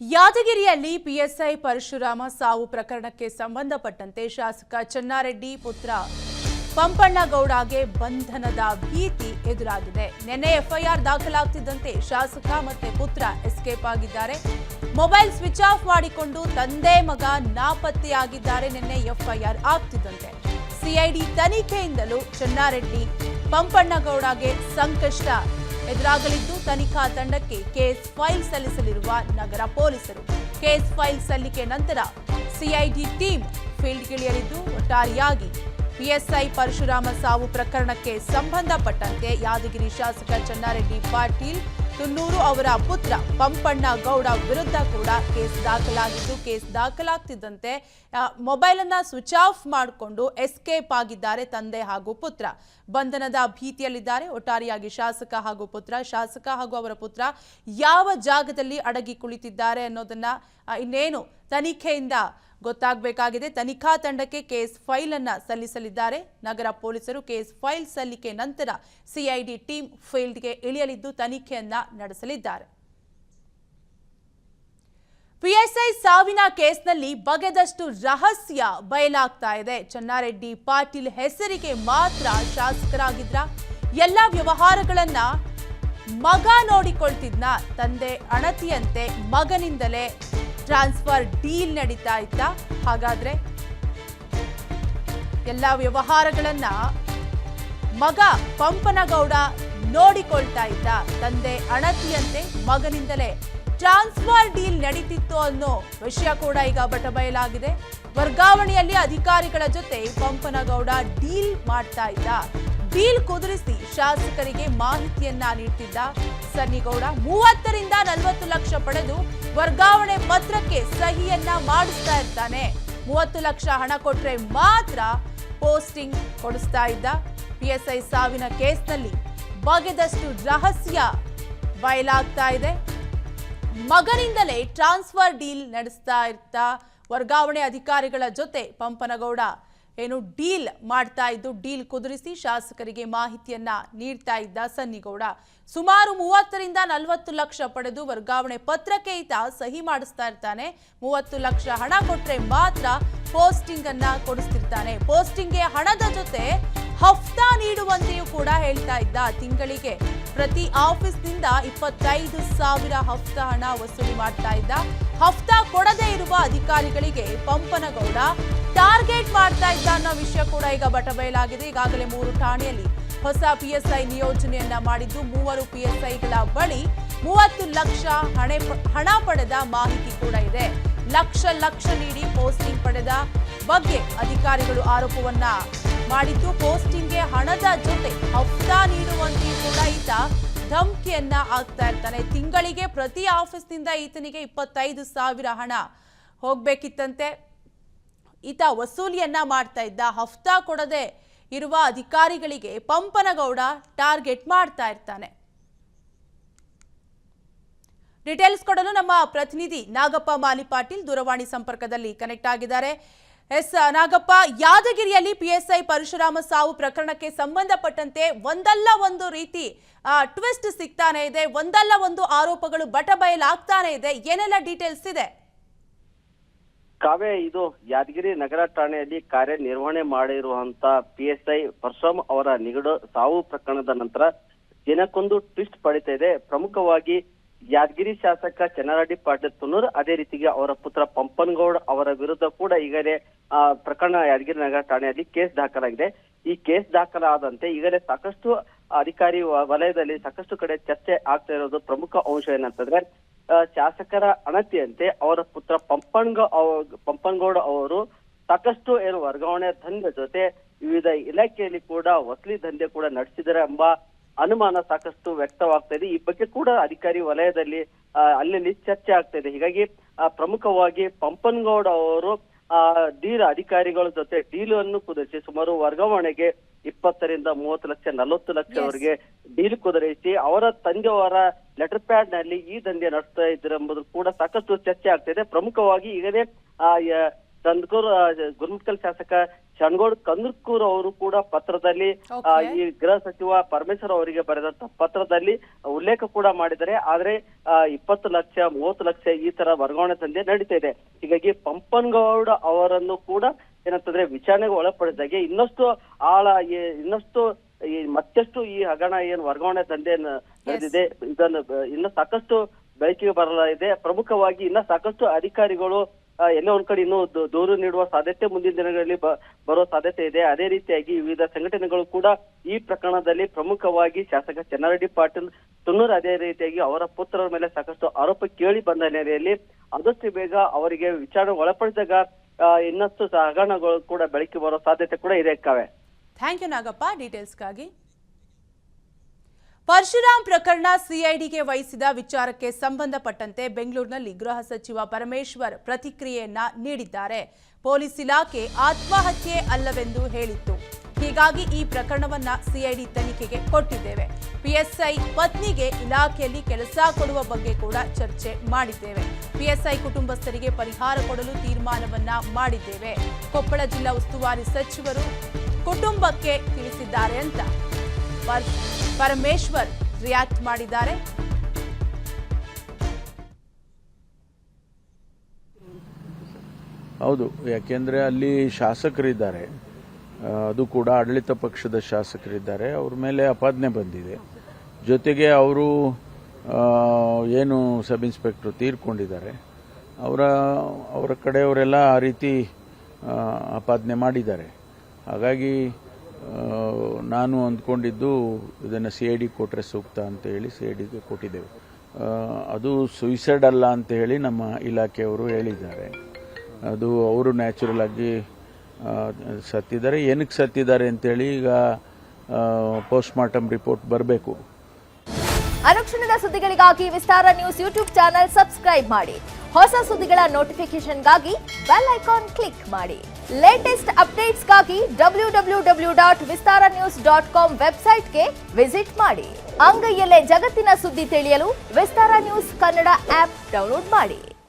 ಯಾದಗಿರಿಯಲ್ಲಿ ಪಿಎಸ್ಐ ಪರಶುರಾಮ ಸಾವು ಪ್ರಕರಣಕ್ಕೆ ಸಂಬಂಧಪಟ್ಟಂತೆ ಶಾಸಕ ಚನ್ನಾರೆಡ್ಡಿ ಪುತ್ರ ಪಂಪಣ್ಣಗೌಡಗೆ ಬಂಧನದ ಭೀತಿ ಎದುರಾಗಿದೆ. ನಿನ್ನೆ ಎಫ್ಐಆರ್ ದಾಖಲಾಗುತ್ತಿದ್ದಂತೆ ಶಾಸಕ ಮತ್ತೆ ಪುತ್ರ ಎಸ್ಕೇಪ್ ಆಗಿದ್ದಾರೆ. ಮೊಬೈಲ್ ಸ್ವಿಚ್ ಆಫ್ ಮಾಡಿಕೊಂಡು ತಂದೆ ಮಗ ನಾಪತ್ತೆಯಾಗಿದ್ದಾರೆ. ನಿನ್ನೆ ಎಫ್ಐಆರ್ ಆಗ್ತಿದ್ದಂತೆ ಸಿಐಡಿ ತನಿಖೆಯಿಂದಲೂ ಚನ್ನಾರೆಡ್ಡಿ ಪಂಪಣ್ಣಗೌಡಗೆ ಸಂಕಷ್ಟ ಎದುರಾಗಲಿದ್ದು ತನಿಖಾ ತಂಡಕ್ಕೆ ಕೇಸ್ ಫೈಲ್ ಸಲ್ಲಿಸಲಿರುವ ನಗರ ಪೊಲೀಸರು. ಕೇಸ್ ಫೈಲ್ ಸಲ್ಲಿಕೆ ನಂತರ ಸಿಐಡಿ ಟೀಮ್ ಫೀಲ್ಡ್ಗಿಳಿಯಲಿದ್ದು ಒಟ್ಟಾರೆಯಾಗಿ ಪಿಎಸ್ಐ ಪರಶುರಾಮ ಸಾವು ಪ್ರಕರಣಕ್ಕೆ ಸಂಬಂಧಪಟ್ಟಂತೆ ಯಾದಗಿರಿ ಶಾಸಕ ಚನ್ನಾರೆಡ್ಡಿ ಪಾಟೀಲ್ ತುನ್ನೂರು ಅವರ ಪುತ್ರ ಪಂಪಣ್ಣಗೌಡ ವಿರುದ್ಧ ಕೂಡ ಕೇಸ್ ದಾಖಲಾಗಿದ್ದು, ಕೇಸ್ ದಾಖಲಾಗ್ತಿದ್ದಂತೆ ಮೊಬೈಲ್ ಅನ್ನ ಸ್ವಿಚ್ ಆಫ್ ಮಾಡಿಕೊಂಡು ಎಸ್ಕೇಪ್ ಆಗಿದ್ದಾರೆ ತಂದೆ ಹಾಗೂ ಪುತ್ರ. ಬಂಧನದ ಭೀತಿಯಲ್ಲಿದ್ದಾರೆ. ಒಟ್ಟಾರೆಯಾಗಿ ಶಾಸಕ ಹಾಗೂ ಅವರ ಪುತ್ರ ಯಾವ ಜಾಗದಲ್ಲಿ ಅಡಗಿ ಕುಳಿತಿದ್ದಾರೆ ಅನ್ನೋದನ್ನ ಇನ್ನೇನು ತನಿಖೆಯಿಂದ ಗೊತ್ತಾಗಬೇಕಾಗಿದೆ. ತನಿಖಾ ತಂಡಕ್ಕೆ ಕೇಸ್ ಫೈಲ್ ಅನ್ನ ಸಲ್ಲಿಸಲಿದ್ದಾರೆ ನಗರ ಪೊಲೀಸರು. ಕೇಸ್ ಫೈಲ್ ಸಲ್ಲಿಕೆ ನಂತರ ಸಿಐಡಿ ಟೀಮ್ ಫೀಲ್ಡ್ಗೆ ಇಳಿಯಲಿದ್ದು ತನಿಖೆಯನ್ನ ನಡೆಸಲಿದ್ದಾರೆ. ಪಿಎಸ್ಐ ಸಾವಿನ ಕೇಸ್ನಲ್ಲಿ ಬಗೆದಷ್ಟು ರಹಸ್ಯ ಬಯಲಾಗ್ತಾ ಇದೆ. ಚನ್ನಾರೆಡ್ಡಿ ಪಾಟೀಲ್ ಹೆಸರಿಗೆ ಮಾತ್ರ ಶಾಸಕರಾಗಿದ್ರ ಎಲ್ಲ ವ್ಯವಹಾರಗಳನ್ನ ಮಗ ನೋಡಿಕೊಳ್ತಿದ್ನ. ತಂದೆ ಅಣತಿಯಂತೆ ಮಗನಿಂದಲೇ ಟ್ರಾನ್ಸ್ಫರ್ ಡೀಲ್ ನಡೀತಾ ಇತ್ತ. ಹಾಗಾದ್ರೆ ಎಲ್ಲ ವ್ಯವಹಾರಗಳನ್ನ ಮಗ ಪಂಪನಗೌಡ ನೋಡಿಕೊಳ್ತಾ ಇದ್ದ. ತಂದೆ ಅಣತಿಯಂತೆ ಮಗನಿಂದಲೇ ಟ್ರಾನ್ಸ್ಫರ್ ಡೀಲ್ ನಡೀತಿತ್ತು ಅನ್ನೋ ವಿಷಯ ಕೂಡ ಈಗ ಬಟಬಯಲಾಗಿದೆ. ವರ್ಗಾವಣೆಯಲ್ಲಿ ಅಧಿಕಾರಿಗಳ ಜೊತೆ ಪಂಪನಗೌಡ ಡೀಲ್ ಮಾಡ್ತಾ ಇದ್ದ. ಡೀಲ್ ಕುದುರಿಸಿ ಶಾಸಕರಿಗೆ ಮಾಹಿತಿಯನ್ನ ನೀಡ್ತಿದ್ದ ಸನ್ನಿಗೌಡ 30 ರಿಂದ 40 ಲಕ್ಷ ಪಡೆದು ವರ್ಗಾವಣೆ ಪತ್ರಕ್ಕೆ ಸಹಿಯನ್ನ ಮಾಡಿಸ್ತಾ ಇರ್ತಾನೆ. 30 ಲಕ್ಷ ಹಣ ಕೊಟ್ರೆ ಮಾತ್ರ ಪೋಸ್ಟಿಂಗ್ ಕೊಡಿಸ್ತಾ ಇದ್ದ. ಪಿಎಸ್ಐ ಸಾವಿನ ಕೇಸ್ನಲ್ಲಿ ಬಗೆದಷ್ಟು ರಹಸ್ಯ ಬಯಲಾಗ್ತಾ ಇದೆ. ಮಗನಿಂದಲೇ ಟ್ರಾನ್ಸ್ಫರ್ ಡೀಲ್ ನಡೆಸ್ತಾ ಇರ್ತಾ ವರ್ಗಾವಣೆ ಅಧಿಕಾರಿಗಳ ಜೊತೆ ಪಂಪನಗೌಡ ಡೀಲ್ ಮಾಡ್ತಾ ಇದ್ದು, ಡೀಲ್ ಕುದುರಿಸಿ ಶಾಸಕರಿಗೆ ಮಾಹಿತಿಯನ್ನ ನೀಡ್ತಾ ಇದ್ದ ಸನ್ನಿಗೌಡ. ಸುಮಾರು 30 ರಿಂದ 40 ಲಕ್ಷ ಪಡೆದು ವರ್ಗಾವಣೆ ಪತ್ರಕ್ಕೆ ಈತ ಸಹಿ ಮಾಡಿಸ್ತಾ ಇರ್ತಾನೆ. 30 ಲಕ್ಷ ಹಣ ಕೊಟ್ರೆ ಮಾತ್ರ ಪೋಸ್ಟಿಂಗ್ ಅನ್ನ ಕೊಡಿಸ್ತಿರ್ತಾನೆ. ಪೋಸ್ಟಿಂಗ್ಗೆ ಹಣದ ಜೊತೆ ಹಫ್ತಾ ನೀಡುವಂತೆಯೂ ಕೂಡ ಹೇಳ್ತಾ ಇದ್ದ. ತಿಂಗಳಿಗೆ ಪ್ರತಿ ಆಫೀಸ್ನಿಂದ 25,000 ಹಫ್ತಾ ಹಣ ವಸೂಲಿ ಮಾಡ್ತಾ ಇದ್ದ. ಹಫ್ತಾ ಕೊಡದೇ ಇರುವ ಅಧಿಕಾರಿಗಳಿಗೆ ಪಂಪನಗೌಡ ಟಾರ್ಗೆಟ್ ಮಾಡ್ತಾ ಇದ್ದ ಅನ್ನೋ ವಿಷಯ ಕೂಡ ಈಗ ಬಟಬಯಲಾಗಿದೆ. ಈಗಾಗಲೇ 3 ಠಾಣೆಯಲ್ಲಿ ಹೊಸ ಪಿಎಸ್ಐ ನಿಯೋಜನೆಯನ್ನ ಮಾಡಿದ್ದು 3 ಪಿಎಸ್ಐಗಳ ಬಳಿ 30 ಲಕ್ಷ ಹಣ ಪಡೆದ ಮಾಹಿತಿ ಕೂಡ ಇದೆ. ಲಕ್ಷ ನೀಡಿ ಪೋಸ್ಟಿಂಗ್ ಪಡೆದ ಬಗ್ಗೆ ಅಧಿಕಾರಿಗಳು ಆರೋಪವನ್ನ ಮಾಡಿದ್ದು, ಪೋಸ್ಟಿಂಗ್ಗೆ ಹಣದ ಜೊತೆ ಹಫ್ತಾ ನೀಡುವಂತೆಯೂ ಕೂಡ ಈತ ಧಮಕಿಯನ್ನ ಆಗ್ತಾ ಇರ್ತಾನೆ. ತಿಂಗಳಿಗೆ ಪ್ರತಿ ಆಫೀಸ್ನಿಂದ ಈತನಿಗೆ 25,000 ಹಣ ಹೋಗ್ಬೇಕಿತ್ತಂತೆ. ಈತ ವಸೂಲಿಯನ್ನ ಮಾಡ್ತಾ ಇದ್ದ. ಹಫ್ತಾ ಕೊಡದೆ ಇರುವ ಅಧಿಕಾರಿಗಳಿಗೆ ಪಂಪನಗೌಡ ಟಾರ್ಗೆಟ್ ಮಾಡ್ತಾ ಇರ್ತಾನೆ. ಡೀಟೇಲ್ಸ್ ಕೊಡಲು ನಮ್ಮ ಪ್ರತಿನಿಧಿ ನಾಗಪ್ಪ ಮಾಲಿಪಾಟೀಲ್ ದೂರವಾಣಿ ಸಂಪರ್ಕದಲ್ಲಿ ಕನೆಕ್ಟ್ ಆಗಿದ್ದಾರೆ. ಎಸ್ ನಾಗಪ್ಪ, ಯಾದಗಿರಿಯಲ್ಲಿ ಪಿಎಸ್ಐ ಪರಶುರಾಮ ಸಾವು ಪ್ರಕರಣಕ್ಕೆ ಸಂಬಂಧಪಟ್ಟಂತೆ ಒಂದಲ್ಲ ಒಂದು ರೀತಿ ಟ್ವಿಸ್ಟ್ ಸಿಗ್ತಾನೆ ಇದೆ, ಒಂದಲ್ಲ ಒಂದು ಆರೋಪಗಳು ಬಟಬಯಲಾಗ್ತಾನೆ ಇದೆ. ಏನೆಲ್ಲ ಡೀಟೇಲ್ಸ್ ಇದೆ? ಕಾವ್ಯ, ಇದು ಯಾದಗಿರಿ ನಗರ ಠಾಣೆಯಲ್ಲಿ ಕಾರ್ಯನಿರ್ವಹಣೆ ಮಾಡಿರುವಂತ ಪಿಎಸ್ಐ ಪರಶುರಾಮ್ ಅವರ ನಿಗಡ ಸಾವು ಪ್ರಕರಣದ ನಂತರ ದಿನಕ್ಕೊಂದು ಟ್ವಿಸ್ಟ್ ಪಡಿತಾ ಇದೆ. ಪ್ರಮುಖವಾಗಿ ಯಾದಗಿರಿ ಶಾಸಕ ಚನ್ನಾರೆಡ್ಡಿ ಪಾಟೀಲ್ ತುನ್ನೂರು, ಅದೇ ರೀತಿಗೆ ಅವರ ಪುತ್ರ ಪಂಪನಗೌಡ ಅವರ ವಿರುದ್ಧ ಕೂಡ ಈಗಲೇ ಪ್ರಕರಣ ಯಾದಗಿರಿ ನಗರ ಠಾಣೆಯಲ್ಲಿ ಕೇಸ್ ದಾಖಲಾಗಿದೆ. ಈ ಕೇಸ್ ದಾಖಲಾದಂತೆ ಈಗಲೇ ಸಾಕಷ್ಟು ಅಧಿಕಾರಿ ವಲಯದಲ್ಲಿ ಸಾಕಷ್ಟು ಕಡೆ ಚರ್ಚೆ ಆಗ್ತಾ ಇರೋದು. ಪ್ರಮುಖ ಅಂಶ ಏನಂತಂದ್ರೆ, ಶಾಸಕರ ಅಣತಿಯಂತೆ ಅವರ ಪುತ್ರ ಪಂಪನಗೌಡ ಅವರು ಸಾಕಷ್ಟು ವರ್ಗಾವಣೆ ದಂಧೆ ಜೊತೆ ವಿವಿಧ ಇಲಾಖೆಯಲ್ಲಿ ಕೂಡ ವಸೂಲಿ ದಂಧೆ ಕೂಡ ನಡೆಸಿದ್ದಾರೆ ಎಂಬ ಅನುಮಾನ ಸಾಕಷ್ಟು ವ್ಯಕ್ತವಾಗ್ತಾ ಇದೆ. ಈ ಬಗ್ಗೆ ಕೂಡ ಅಧಿಕಾರಿ ವಲಯದಲ್ಲಿ ಅಲ್ಲಿ ಚರ್ಚೆ ಆಗ್ತಾ ಇದೆ. ಹೀಗಾಗಿ ಪ್ರಮುಖವಾಗಿ ಪಂಪನಗೌಡ ಅವರು ಅಧಿಕಾರಿಗಳ ಜೊತೆ ಡೀಲ್ ಅನ್ನು ಕುದುರಿಸಿ ಸುಮಾರು ವರ್ಗಾವಣೆಗೆ 20 ರಿಂದ 30 ಲಕ್ಷ 40 ಲಕ್ಷವರೆಗೆ ಡೀಲ್ ಕುದುರಿಸಿ ಅವರ ತಂದೆಯವರ ಲೆಟರ್ ಪ್ಯಾಡ್ ನಲ್ಲಿ ಈ ದಂಧೆ ನಡೆಸ್ತಾ ಇದ್ರು ಎಂಬುದು ಕೂಡ ಸಾಕಷ್ಟು ಚರ್ಚೆ ಆಗ್ತಾ ಇದೆ. ಪ್ರಮುಖವಾಗಿ ಈಗಲೇ ಕಂದಕೂರ್ ಗುರುಮಿಟ್ಕಲ್ ಶಾಸಕ ಶಣ್ಗೋಡ್ ಕಂದಕೂರ್ ಅವರು ಕೂಡ ಪತ್ರದಲ್ಲಿ ಈ ಗೃಹ ಸಚಿವ ಪರಮೇಶ್ವರ್ ಅವರಿಗೆ ಬರೆದಂತ ಪತ್ರದಲ್ಲಿ ಉಲ್ಲೇಖ ಕೂಡ ಮಾಡಿದ್ದಾರೆ. ಆದ್ರೆ 20 ಲಕ್ಷ 30 ಲಕ್ಷ ಈ ತರ ವರ್ಗಾವಣೆ ದಂಧೆ ನಡೀತಾ ಇದೆ. ಹೀಗಾಗಿ ಪಂಪನಗೌಡ ಅವರನ್ನು ಕೂಡ ಏನಂತಂದ್ರೆ ವಿಚಾರಣೆಗೆ ಒಳಪಡಿಸಿದಾಗೆ ಇನ್ನಷ್ಟು ಮತ್ತಷ್ಟು ಈ ಹಗರಣ ಏನು ವರ್ಗಾವಣೆ ದಂಧೆ ನಡೆದಿದೆ ಇದನ್ನು ಇನ್ನು ಸಾಕಷ್ಟು ಬೆಳಕಿಗೆ ಬರಲಿದೆ. ಪ್ರಮುಖವಾಗಿ ಇನ್ನ ಸಾಕಷ್ಟು ಅಧಿಕಾರಿಗಳು ಎಲ್ಲೋ ಒಂದ್ ಕಡೆ ಇನ್ನೂ ದೂರು ನೀಡುವ ಸಾಧ್ಯತೆ ಮುಂದಿನ ದಿನಗಳಲ್ಲಿ ಬರುವ ಸಾಧ್ಯತೆ ಇದೆ. ಅದೇ ರೀತಿಯಾಗಿ ವಿವಿಧ ಸಂಘಟನೆಗಳು ಕೂಡ ಈ ಪ್ರಕರಣದಲ್ಲಿ ಪ್ರಮುಖವಾಗಿ ಶಾಸಕ ಚೆನ್ನಾರೆಡ್ಡಿ ಪಾಟೀಲ್ ತುನ್ನೂರು ಅದೇ ರೀತಿಯಾಗಿ ಅವರ ಪುತ್ರರ ಮೇಲೆ ಸಾಕಷ್ಟು ಆರೋಪ ಕೇಳಿ ಬಂದ ಹಿನ್ನೆಲೆಯಲ್ಲಿ ಆದಷ್ಟು ಬೇಗ ಅವರಿಗೆ ವಿಚಾರಣೆ ಒಳಪಡಿಸಿದಾಗ ಇನ್ನಷ್ಟು ಹಗರಣಗಳು ಕೂಡ ಬೆಳಕಿಗೆ ಬರೋ ಸಾಧ್ಯತೆ ಕೂಡ ಇದೆ. ಕಾವ್ಯ, ಥ್ಯಾಂಕ್ ಯು ನಾಗಪ್ಪ ಡೀಟೇಲ್ಸ್ಗಾಗಿ. ಪರಶುರಾಮ್ ಪ್ರಕರಣ ಸಿಐಡಿಗೆ ವಹಿಸಿದ ವಿಚಾರಕ್ಕೆ ಸಂಬಂಧಪಟ್ಟಂತೆ ಬೆಂಗಳೂರಿನಲ್ಲಿ ಗೃಹ ಸಚಿವ ಪರಮೇಶ್ವರ್ ಪ್ರತಿಕ್ರಿಯೆಯನ್ನ ನೀಡಿದ್ದಾರೆ. ಪೊಲೀಸ್ ಇಲಾಖೆ ಆತ್ಮಹತ್ಯೆ ಅಲ್ಲವೆಂದು ಹೇಳಿತ್ತು. ಹೀಗಾಗಿ ಈ ಪ್ರಕರಣವನ್ನ ಸಿಐಡಿ ತನಿಖೆಗೆ ಕೊಟ್ಟಿದ್ದೇವೆ. ಪಿಎಸ್ಐ ಪತ್ನಿಗೆ ಇಲಾಖೆಯಲ್ಲಿ ಕೆಲಸ ಕೊಡುವ ಬಗ್ಗೆ ಕೂಡ ಚರ್ಚೆ ಮಾಡಿದ್ದೇವೆ. ಪಿಎಸ್ಐ ಕುಟುಂಬಸ್ಥರಿಗೆ ಪರಿಹಾರ ಕೊಡಲು ತೀರ್ಮಾನವನ್ನ ಮಾಡಿದ್ದೇವೆ. ಕೊಪ್ಪಳ ಜಿಲ್ಲಾ ಉಸ್ತುವಾರಿ ಸಚಿವರು ಕುಟುಂಬಕ್ಕೆ ತಿಳಿಸಿದ್ದಾರೆ ಅಂತ ಪರಮೇಶ್ವರ್ ರಿಯಾಕ್ಟ್ ಮಾಡಿದ್ದಾರೆ. ಹೌದು, ಯಾಕೆಂದರೆ ಅಲ್ಲಿ ಶಾಸಕರಿದ್ದಾರೆ, ಅದು ಕೂಡ ಆಡಳಿತ ಪಕ್ಷದ ಶಾಸಕರಿದ್ದಾರೆ. ಅವ್ರ ಮೇಲೆ ಅಪಾದನೆ ಬಂದಿದೆ. ಜೊತೆಗೆ ಅವರು ಏನು ಸಬ್ ಇನ್ಸ್ಪೆಕ್ಟರ್ ತೀರ್ಕೊಂಡಿದ್ದಾರೆ, ಅವರ ಕಡೆಯವರೆಲ್ಲ ಆ ರೀತಿ ಅಪಾದನೆ ಮಾಡಿದ್ದಾರೆ. ಹಾಗಾಗಿ ನಾನು ಅಂದ್ಕೊಂಡಿದ್ದು ಇದನ್ನು CID ಕೊಟ್ಟರೆ ಸೂಕ್ತ ಅಂತ ಹೇಳಿ CIDಗೆ ಕೊಟ್ಟಿದ್ದೆವು. ಅದು ಸುಯಿಸೈಡ್ ಅಲ್ಲ ಅಂತ ಹೇಳಿ ನಮ್ಮ ಇಲಾಖೆಯವರು ಹೇಳಿದ್ದಾರೆ. ಅದು ಅವರು ನ್ಯಾಚುರಲ್ ಆಗಿ ಸತ್ತಿದ್ದಾರೆ. ಏನಕ್ಕೆ ಸತ್ತಿದ್ದಾರೆ ಅಂತೇಳಿ ಈಗ ಪೋಸ್ಟ್ ಮಾರ್ಟಮ್ ರಿಪೋರ್ಟ್ ಬರಬೇಕು. ಅನುಕ್ಷಣದ ಸುದ್ದಿಗಳಿಗಾಗಿ ವಿಸ್ತಾರ ನ್ಯೂಸ್ ಯೂಟ್ಯೂಬ್ ಚಾನೆಲ್ ಸಬ್ಸ್ಕ್ರೈಬ್ ಮಾಡಿ. ಹೊಸ ಸುದ್ದಿಗಳ ನೋಟಿಫಿಕೇಶನ್ಗಾಗಿ ಬೆಲ್ ಐಕಾನ್ ಕ್ಲಿಕ್ ಮಾಡಿ. ಲೇಟೆಸ್ಟ್ ಅಪ್ಡೇಟ್ಸ್ಗಾಗಿ www.vistaranews.com ವೆಬ್ಸೈಟ್ಗೆ ವಿಸಿಟ್ ಮಾಡಿ. ಅಂಗೈಯಲ್ಲೇ ಜಗತ್ತಿನ ಸುದ್ದಿ ತಿಳಿಯಲು ವಿಸ್ತಾರ ನ್ಯೂಸ್ ಕನ್ನಡ ಆಪ್ ಡೌನ್ಲೋಡ್ ಮಾಡಿ.